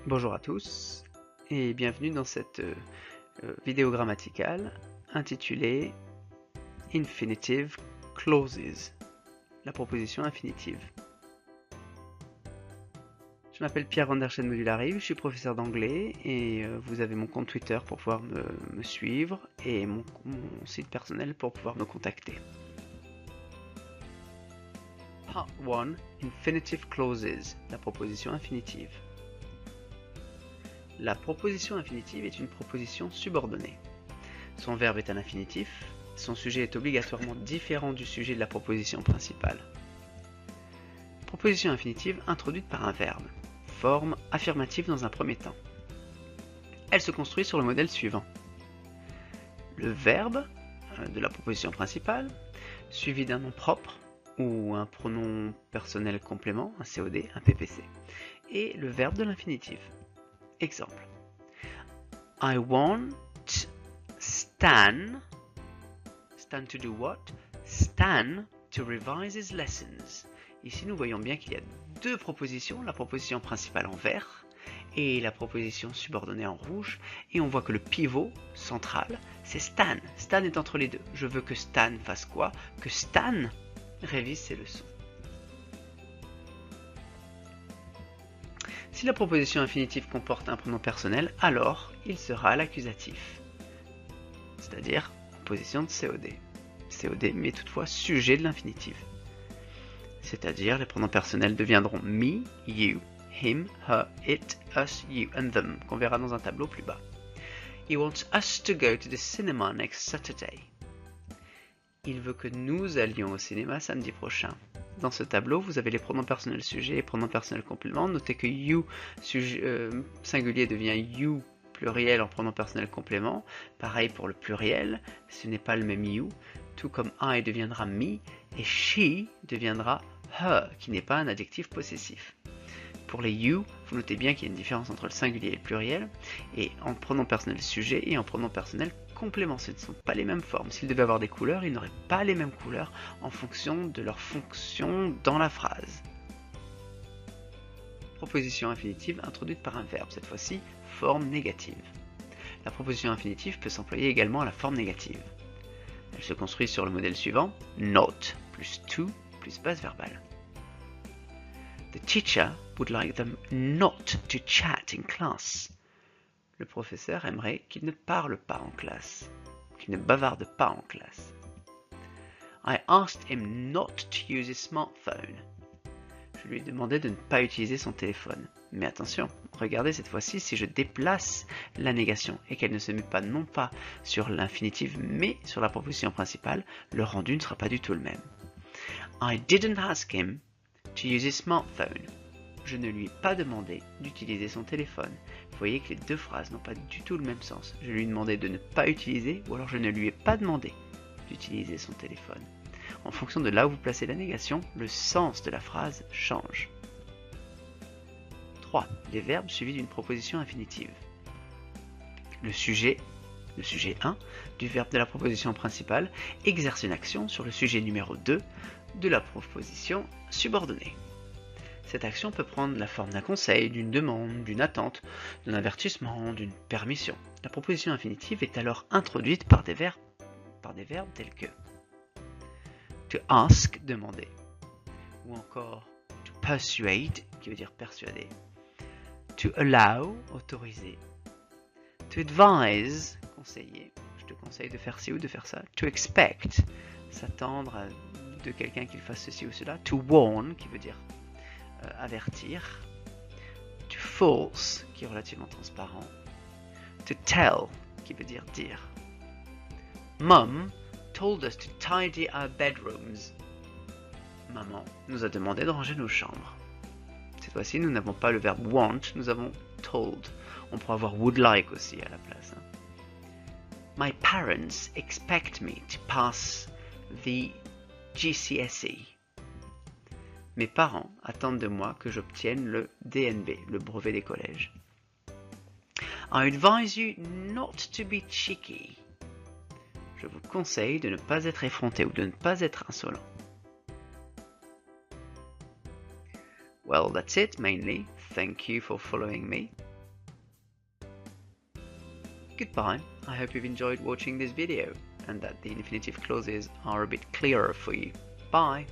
Bonjour à tous et bienvenue dans cette vidéo grammaticale intitulée Infinitive Clauses, la proposition infinitive. Je m'appelle Pierre van der Schoen-Modulari, je suis professeur d'anglais et vous avez mon compte Twitter pour pouvoir me suivre et mon site personnel pour pouvoir me contacter. Part 1, Infinitive Clauses, la proposition infinitive. La proposition infinitive est une proposition subordonnée. Son verbe est un infinitif, son sujet est obligatoirement différent du sujet de la proposition principale. Proposition infinitive introduite par un verbe. Forme affirmative dans un premier temps. Elle se construit sur le modèle suivant. Le verbe de la proposition principale, suivi d'un nom propre ou un pronom personnel complément, un COD, un PPC, et le verbe de l'infinitif. Exemple. I want Stan to do what? Stan to revise his lessons. Ici, nous voyons bien qu'il y a deux propositions, la proposition principale en vert et la proposition subordonnée en rouge. Et on voit que le pivot central, c'est Stan. Stan est entre les deux. Je veux que Stan fasse quoi? Que Stan révise ses leçons. Si la proposition infinitive comporte un pronom personnel, alors il sera l'accusatif, c'est-à-dire en position de COD. COD mais toutefois sujet de l'infinitif. C'est-à-dire les pronoms personnels deviendront me, you, him, her, it, us, you and them, qu'on verra dans un tableau plus bas. He wants us to go to the cinema next Saturday. Il veut que nous allions au cinéma samedi prochain. Dans ce tableau, vous avez les pronoms personnels sujets et pronoms personnels compléments. Notez que you singulier devient you pluriel en pronom personnel complément. Pareil pour le pluriel, ce n'est pas le même you. Tout comme I deviendra me et she deviendra her, qui n'est pas un adjectif possessif. Pour les you, vous notez bien qu'il y a une différence entre le singulier et le pluriel, et en pronom personnel sujet et en pronom personnel complément. Ce ne sont pas les mêmes formes. S'ils devaient avoir des couleurs, ils n'auraient pas les mêmes couleurs en fonction de leur fonction dans la phrase. Proposition infinitive introduite par un verbe, cette fois-ci forme négative. La proposition infinitive peut s'employer également à la forme négative. Elle se construit sur le modèle suivant, not plus to plus base verbale. The teacher would like them not to chat in class. Le professeur aimerait qu'il ne parle pas en classe, qu'il ne bavarde pas en classe. I asked him not to use his smartphone. Je lui ai demandé de ne pas utiliser son téléphone. Mais attention, regardez cette fois-ci si je déplace la négation et qu'elle ne se met pas non pas sur l'infinitif mais sur la proposition principale, le rendu ne sera pas du tout le même. I didn't ask him to use his smartphone. Je ne lui ai pas demandé d'utiliser son téléphone. Vous voyez que les deux phrases n'ont pas du tout le même sens. Je lui ai demandé de ne pas utiliser ou alors je ne lui ai pas demandé d'utiliser son téléphone. En fonction de là où vous placez la négation, le sens de la phrase change. 3. Les verbes suivis d'une proposition infinitive. Le sujet 1 du verbe de la proposition principale exerce une action sur le sujet numéro 2 de la proposition subordonnée. Cette action peut prendre la forme d'un conseil, d'une demande, d'une attente, d'un avertissement, d'une permission. La proposition infinitive est alors introduite par des verbes tels que to ask, demander, ou encore to persuade, qui veut dire persuader, to allow, autoriser, to advise, conseiller, je te conseille de faire ci ou de faire ça, to expect, s'attendre de quelqu'un qu'il fasse ceci ou cela, to warn, qui veut dire avertir, to false, qui est relativement transparent, to tell, qui veut dire dire. Mom told us to tidy our bedrooms. Maman nous a demandé de ranger nos chambres. Cette fois-ci, nous n'avons pas le verbe want, nous avons told. On pourrait avoir would like aussi à la place. My parents expect me to pass the GCSE. Mes parents attendent de moi que j'obtienne le DNB, le brevet des collèges. I advise you not to be cheeky. Je vous conseille de ne pas être effronté ou de ne pas être insolent. Well, that's it mainly. Thank you for following me. Goodbye, I hope you've enjoyed watching this video and that the infinitive clauses are a bit clearer for you. Bye!